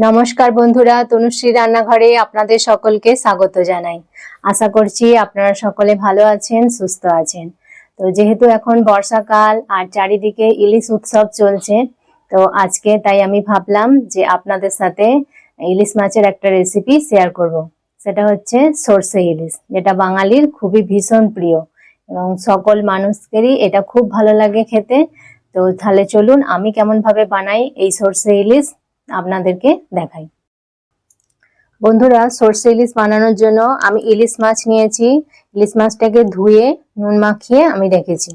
নমস্কার বন্ধুরা, তনুশ্রী রান্নাঘরে আপনাদের সকলকে স্বাগত জানাই। আশা করছি আপনারা সকলে ভালো আছেন, সুস্থ আছেন। তো যেহেতু এখন বর্ষাকাল আর চারিদিকে ইলিশ উৎসব চলছে, তো আজকে তাই আমি ভাবলাম যে আপনাদের সাথে ইলিশ মাছের একটা রেসিপি শেয়ার করব। সেটা হচ্ছে সর্ষে ইলিশ, যেটা বাঙালির খুবই ভীষণ প্রিয় এবং সকল মানুষদেরই এটা খুব ভালো লাগে খেতে। তো তাহলে চলুন আমি কেমন ভাবে বানাই এই সর্ষে ইলিশ আপনাদেরকে দেখাই। বন্ধুরা, সর্ষে ইলিশ বানানোর জন্য আমি ইলিশ মাছ নিয়েছি। ইলিশ মাছটাকে ধুয়ে নুন মাখিয়ে আমি রেখেছি।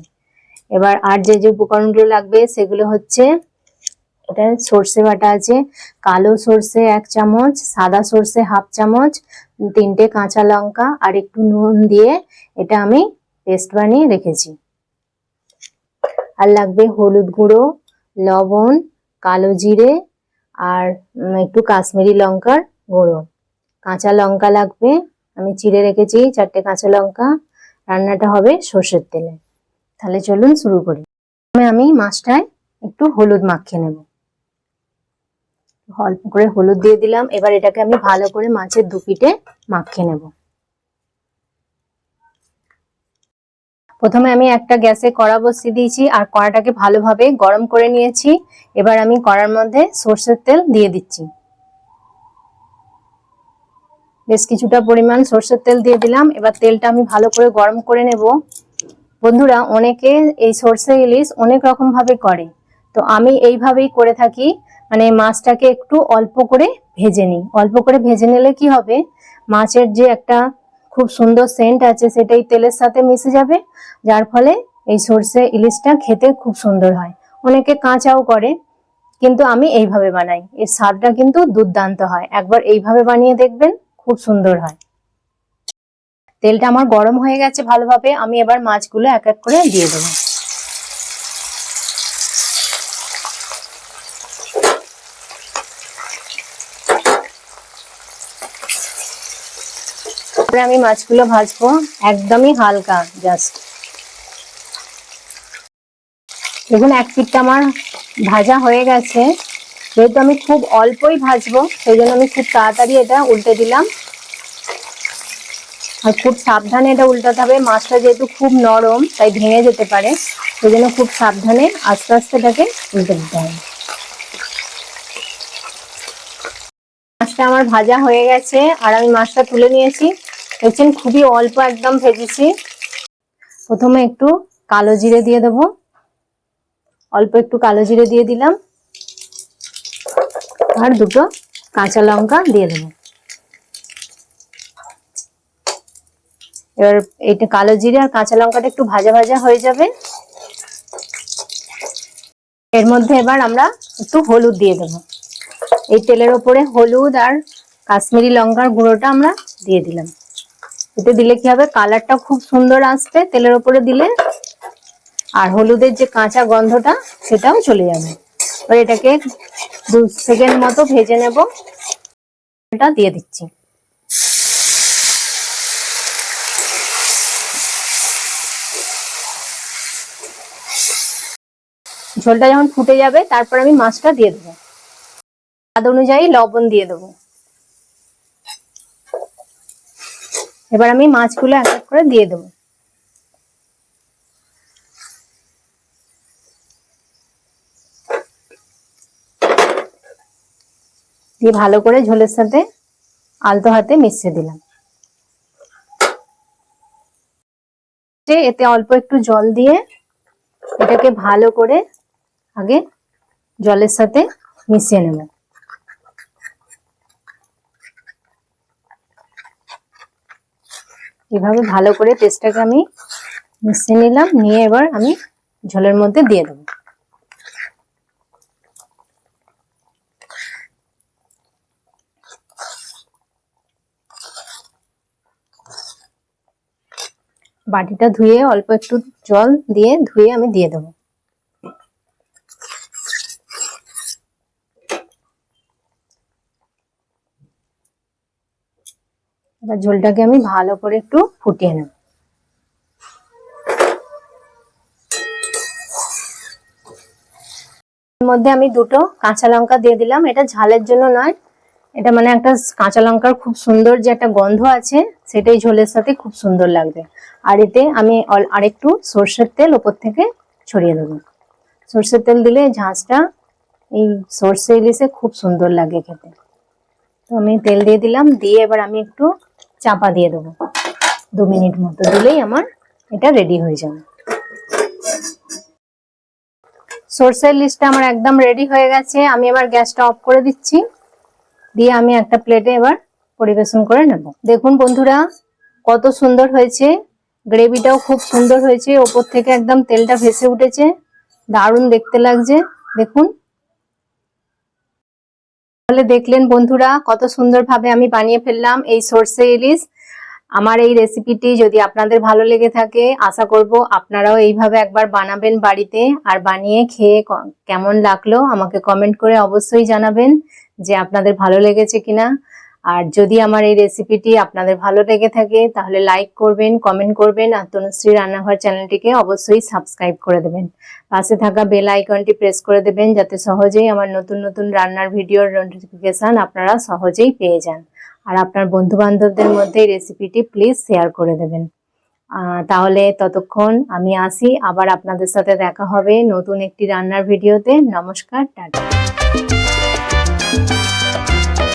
এবার আর যে যে উপকরণগুলো লাগবে সেগুলো হচ্ছে, এটা সর্ষে বাটা আছে, কালো সর্ষে 1 চামচ, সাদা সর্ষে 1/2 চামচ, 3টে কাঁচা লঙ্কা আর একটু নুন দিয়ে এটা আমি পেস্ট বানিয়ে রেখেছি। আর লাগবে হলুদ গুঁড়ো, লবণ, কালো জিরে আর একটু কাশ্মীরি লঙ্কার গুঁড়ো। কাঁচা লঙ্কা লাগবে, আমি চিড়ে রেখেছি 4টে কাঁচা লঙ্কা। রান্নাটা হবে সর্ষের তেলে। তাহলে চলুন শুরু করি। আমি মাছটায় একটু হলুদ মাখিয়ে নেব। অল্প করে হলুদ দিয়ে দিলাম। এবার এটাকে আমি ভালো করে মাছের দুপিঠে মাখিয়ে নেব। প্রথমে আমি একটা গ্যাসে কড়া বসিয়ে দিয়েছি আর কড়াটাকে ভালোভাবে গরম করে নিয়েছি। এবার আমি কড়ার মধ্যে সর্ষের তেল দিয়ে দিচ্ছি। বেশ কিছুটা পরিমাণ সর্ষের তেল দিয়ে দিলাম। এবার তেলটা আমি ভালো করে গরম করে নেব। বন্ধুরা, অনেকে এই সর্ষে ইলিশ অনেক রকম ভাবে করে, তো আমি এইভাবেই করে থাকি। মানে মাছটাকে একটু অল্প করে ভেজে নিই। অল্প করে ভেজে নিলে কি হবে, মাছের যে একটা খুব সুন্দর সেন্ট আছে সেটাই তেলের সাথে মিশে যাবে, যার ফলে এই সর্ষে ইলিশটা খেতে খুব সুন্দর হয়। অনেকে কাঁচাও করে, কিন্তু আমি এইভাবে বানাই। এর স্বাদটা কিন্তু দুর্দান্ত হয়। একবার এইভাবে বানিয়ে দেখবেন, খুব সুন্দর হয়। তেলটা আমার গরম হয়ে গেছে ভালোভাবে। আমি এবার মাছগুলো এক এক করে দিয়ে দেবো। তারপরে আমি মাছগুলো ভাজবো একদমই হালকা, জাস্ট। দেখুন, এক পিঠটা আমার ভাজা হয়ে গেছে। যেহেতু আমি খুব অল্পই ভাজবো, সেই জন্য আমি খুব তাড়াতাড়ি এটা উল্টে দিলাম। আর খুব সাবধানে এটা উল্টাতে হবে। মাছটা যেহেতু খুব নরম, তাই ভেঙে যেতে পারে, সেই জন্য খুব সাবধানে আস্তে আস্তে এটাকে উল্টে দিতে হবে। মাছটা আমার ভাজা হয়ে গেছে আর আমি মাছটা তুলে নিয়েছি। দেখছেন, খুবই অল্প একদম ভেজেছি। প্রথমে একটু কালো জিরে দিয়ে দেবো। অল্প একটু কালো জিরে দিয়ে দিলাম আর 2টো কাঁচা লঙ্কা দিয়ে দেবো। এবার এইটা কালো জিরে আর কাঁচা লঙ্কাটা একটু ভাজা ভাজা হয়ে যাবে। এর মধ্যে এবার আমরা একটু হলুদ দিয়ে দেবো। এই তেলের ওপরে হলুদ আর কাশ্মীরি লঙ্কার গুঁড়োটা আমরা দিয়ে দিলাম। এতে দিলে কি হবে, কালারটা খুব সুন্দর আসবে তেলের ওপরে দিলে, আর হলুদের যে কাঁচা গন্ধটা সেটাও চলে যাবে। এবার এটাকে 2 সেকেন্ড মতো ভেজে নেব। এটা দিয়ে দিচ্ছি। ঝোলটা যখন ফুটে যাবে, তারপর আমি মাছটা দিয়ে দেবো। স্বাদ অনুযায়ী লবণ দিয়ে দেবো। এবার আমি মাছগুলো এক এক করে দিয়ে দেবো। দিয়ে ভালো করে ঝোলের সাথে আলতো হাতে মিশিয়ে দিলাম। এতে অল্প একটু জল দিয়ে এটাকে ভালো করে আগে জলের সাথে মিশিয়ে নেব। এভাবে ভালো করে পেস্টটাকে আমি মিশিয়ে নিলাম। নিয়ে এবার আমি ঝোলের মধ্যে দিয়ে দেবো। বাটিটা ধুয়ে অল্প একটু জল দিয়ে ধুয়ে আমি দিয়ে দেবো। এবার ঝোলটাকে আমি ভালো করে একটু ফুটিয়ে নেব। এর মধ্যে আমি 2টো কাঁচা লঙ্কা দিয়ে দিলাম। এটা ঝালের জন্য নয়, এটা মানে একটা কাঁচা লঙ্কার খুব সুন্দর যে একটা গন্ধ আছে, সেটাই ঝোলের সাথে খুব সুন্দর লাগবে। আর এতে আমি আরেকটু সর্ষের তেল ওপর থেকে ছড়িয়ে দেবো। সর্ষের তেল দিলে ঝাঁঝটা এই সর্ষে ইলিশে খুব সুন্দর লাগে খেতে। তো আমি তেল দিয়ে দিলাম, দিয়ে এবার আমি একটু চাপা দিয়ে দেবো। 2 মিনিট মতো দিলেই আমার এটা রেডি হয়ে যাবে। সর্ষের ইলিশটা আমার একদম রেডি হয়ে গেছে। আমি এবার গ্যাসটা অফ করে দিচ্ছি, দিয়ে আমি একটা প্লেটে এবার পরিবেশন করে নেব। দেখুন বন্ধুরা কত সুন্দর হয়েছে, গ্রেভিটাও খুব সুন্দর হয়েছে, ওপর থেকে একদম তেলটা ভেসে উঠেছে, দারুণ দেখতে লাগছে। দেখুন, তাহলে দেখলেন বন্ধুরা কত সুন্দরভাবে আমি বানিয়ে ফেললাম এই সর্ষে ইলিশ। আমার এই রেসিপিটি যদি আপনাদের ভালো লেগে থাকে, আশা করব আপনারাও এইভাবে একবার বানাবেন বাড়িতে, আর বানিয়ে খেয়ে কেমন লাগলো আমাকে কমেন্ট করে অবশ্যই জানাবেন যে আপনাদের ভালো লেগেছে কিনা। আর যদি আমার এই রেসিপিটি আপনাদের ভালো লেগে থাকে তাহলে লাইক করবেন, কমেন্ট করবেন, আর তনুশ্রী রান্নাঘর চ্যানেলটিকে অবশ্যই সাবস্ক্রাইব করে দেবেন। পাশে থাকা বেল আইকনটি প্রেস করে দেবেন যাতে সহজেই আমার নতুন নতুন রান্নার ভিডিওর নোটিফিকেশন আপনারা সহজেই পেয়ে যান। আর আপনার বন্ধু বান্ধবদের মধ্যে এই রেসিপিটি প্লিজ শেয়ার করে দেবেন। তাহলে ততক্ষণ আমি আসি, আবার আপনাদের সাথে দেখা হবে নতুন একটি রান্নার ভিডিওতে। নমস্কার, টাটা।